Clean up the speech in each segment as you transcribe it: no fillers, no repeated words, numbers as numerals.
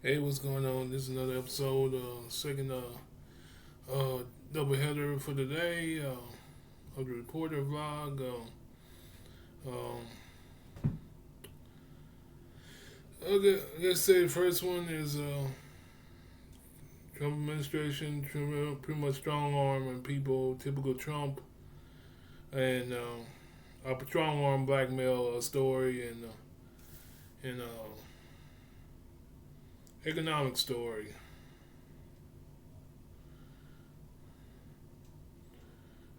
Hey, what's going on? This is another episode, second double header for today of the Reporter vlog. Um, okay, let's say the first one is Trump administration pretty much strong arming people, typical Trump, and a strong arm blackmail story and economic story.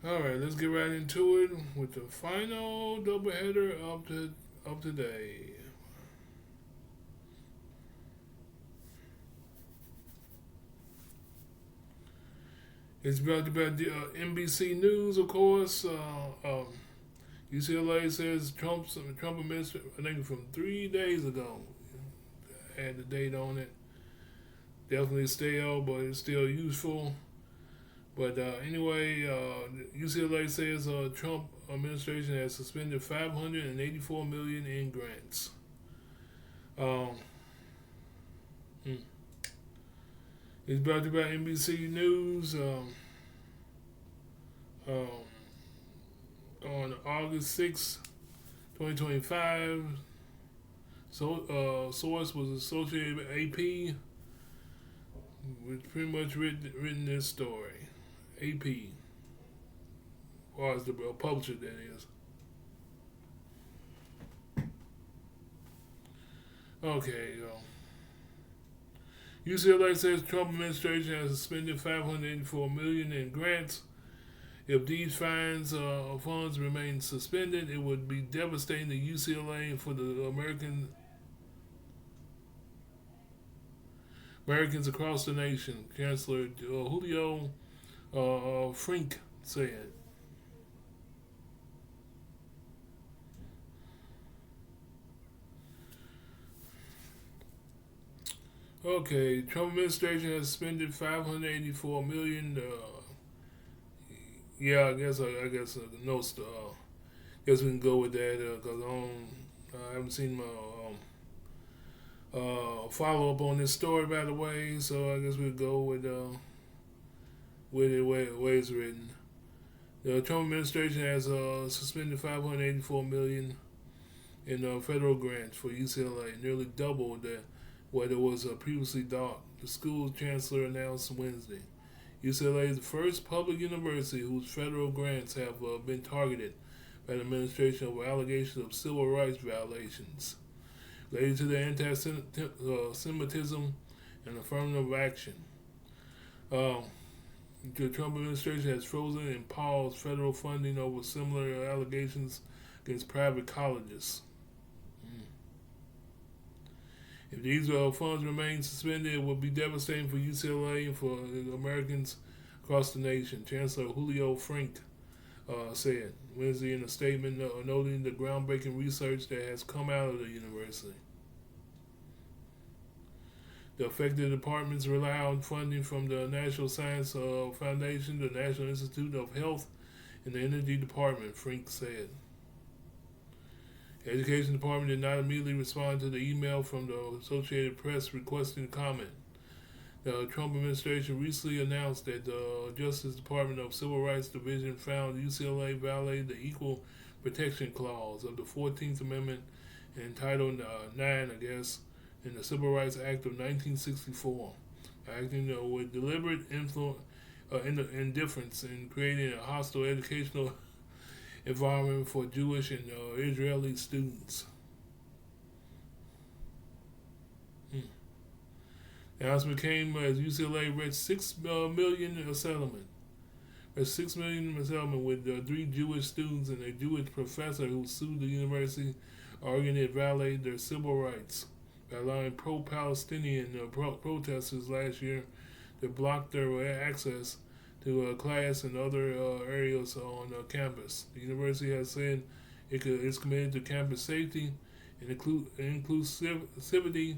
All right, let's get right into it with the final doubleheader of today. It's brought to you by the NBC News, of course. UCLA says Trump administration, I think from 3 days ago, had the date on it. Definitely stale, but it's still useful. But anyway, UCLA says Trump administration has suspended 584 million in grants. Um, hmm. It's brought to you by NBC News. Um, on August 6th, 2025, source was associated with AP, which pretty much written this story. AP, or as the publisher, that is. Okay, UCLA says Trump administration has suspended 584 million in grants. If these funds remain suspended, it would be devastating to UCLA and for the Americans across the nation, Chancellor Julio Frink said. Okay, Trump administration has suspended 584 million. Yeah, I guess no. Guess we can go with that because I haven't seen my follow up on this story, by the way. So I guess we'll go with it way it's written. The Trump administration has suspended 584 million in federal grants for UCLA, nearly double what it was previously thought. The school chancellor announced Wednesday. UCLA is the first public university whose federal grants have been targeted by the administration over allegations of civil rights violations related to the anti-Semitism and affirmative action. Um, the Trump administration has frozen and paused federal funding over similar allegations against private colleges. Mm. If these funds remain suspended, it would be devastating for UCLA and for Americans across the nation, Chancellor Julio Frink said Wednesday in a statement noting the groundbreaking research that has come out of the university. The affected departments rely on funding from the National Science Foundation, the National Institute of Health, and the Energy Department, Frink said. The Education Department did not immediately respond to the email from the Associated Press requesting comment. The Trump administration recently announced that the Justice Department of Civil Rights Division found UCLA violated the Equal Protection Clause of the 14th Amendment and Title 9, I guess, in the Civil Rights Act of 1964, acting with deliberate indifference in creating a hostile educational environment for Jewish and Israeli students. The announcement came as UCLA reached $6 million settlement. A $6 million settlement with three Jewish students and a Jewish professor who sued the university, arguing it violated their civil rights by allowing pro-Palestinian protesters last year to block their access to class and other areas on campus. The university has said it's committed to campus safety and inclusivity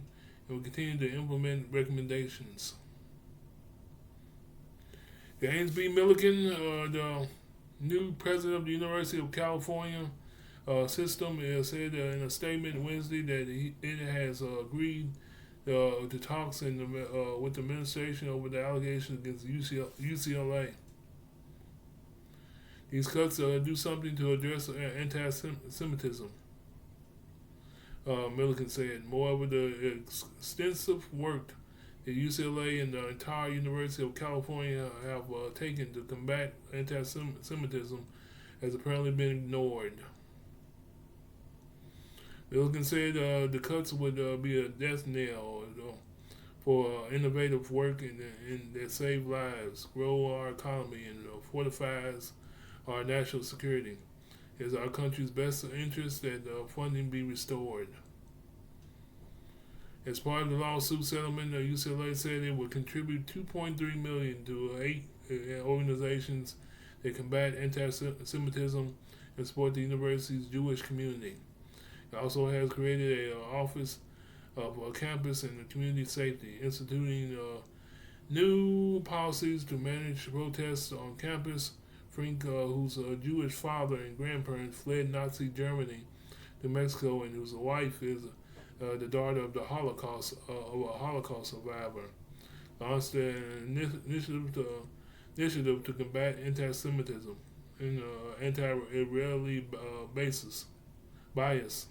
and will continue to implement recommendations. James B. Milliken, the new president of the University of California system, said in a statement Wednesday that it has agreed the talks with the administration over the allegations against UCLA. These cuts do something to address anti-Semitism. Milliken said. Moreover, the extensive work that UCLA and the entire University of California have taken to combat anti-Semitism has apparently been ignored. Milliken said the cuts would be a death knell for innovative work that save lives, grow our economy, and fortifies our national security. It is our country's best interest that funding be restored. As part of the lawsuit settlement, UCLA said it would contribute $2.3 million to 8 organizations that combat anti-Semitism and support the university's Jewish community. It also has created an office of campus and community safety, instituting new policies to manage protests on campus. Frink, whose Jewish father and grandparents fled Nazi Germany to Mexico, and whose wife is the daughter of a Holocaust survivor, launched an initiative to combat anti-Semitism and anti-Israeli bias.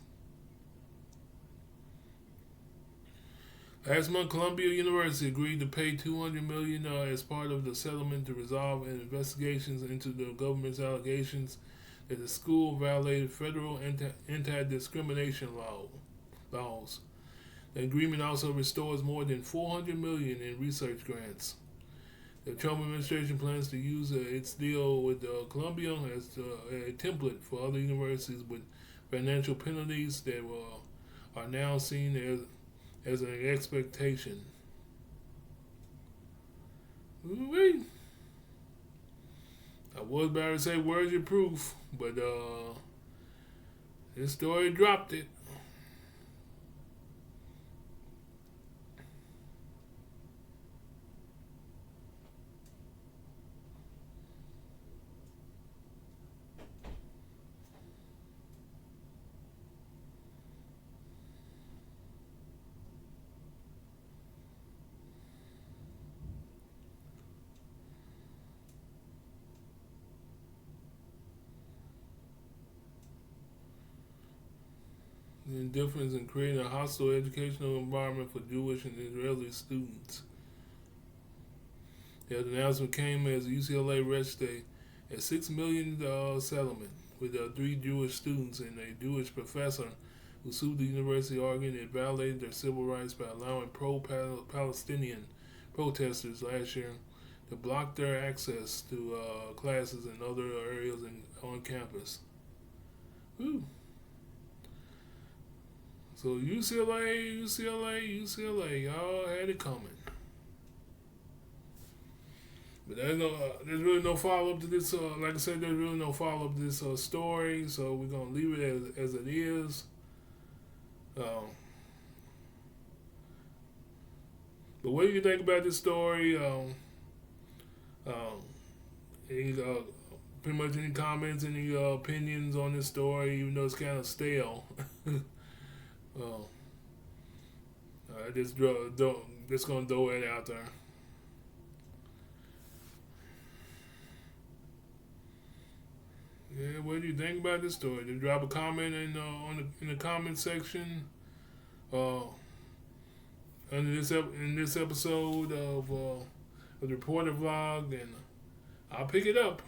Last month, Columbia University agreed to pay $200 million as part of the settlement to resolve investigations into the government's allegations that the school violated federal anti-discrimination laws. The agreement also restores more than $400 million in research grants. The Trump administration plans to use its deal with Columbia as a template for other universities with financial penalties that are now seen as an expectation. Ooh-wee. I was about to say, where's your proof? But this story dropped it. The difference in creating a hostile educational environment for Jewish and Israeli students. The announcement came as UCLA reached a $6 million settlement with 3 Jewish students and a Jewish professor who sued the university, arguing it violated their civil rights by allowing pro-Palestinian protesters last year to block their access to classes and other areas on campus. Woo. So UCLA, y'all had it coming. But there's really no follow up to this. Like I said, there's really no follow up to this story. So we're gonna leave it as it is. But what do you think about this story? Any, pretty much any comments, any opinions on this story? Even though it's kind of stale. I just gonna throw it out there. Yeah, what do you think about this story? Just drop a comment in the comment section. Under this episode of the Reporter Vlog, and I'll pick it up.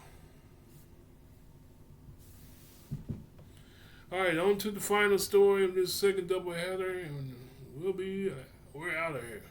All right, on to the final story of this second doubleheader, and we're out of here.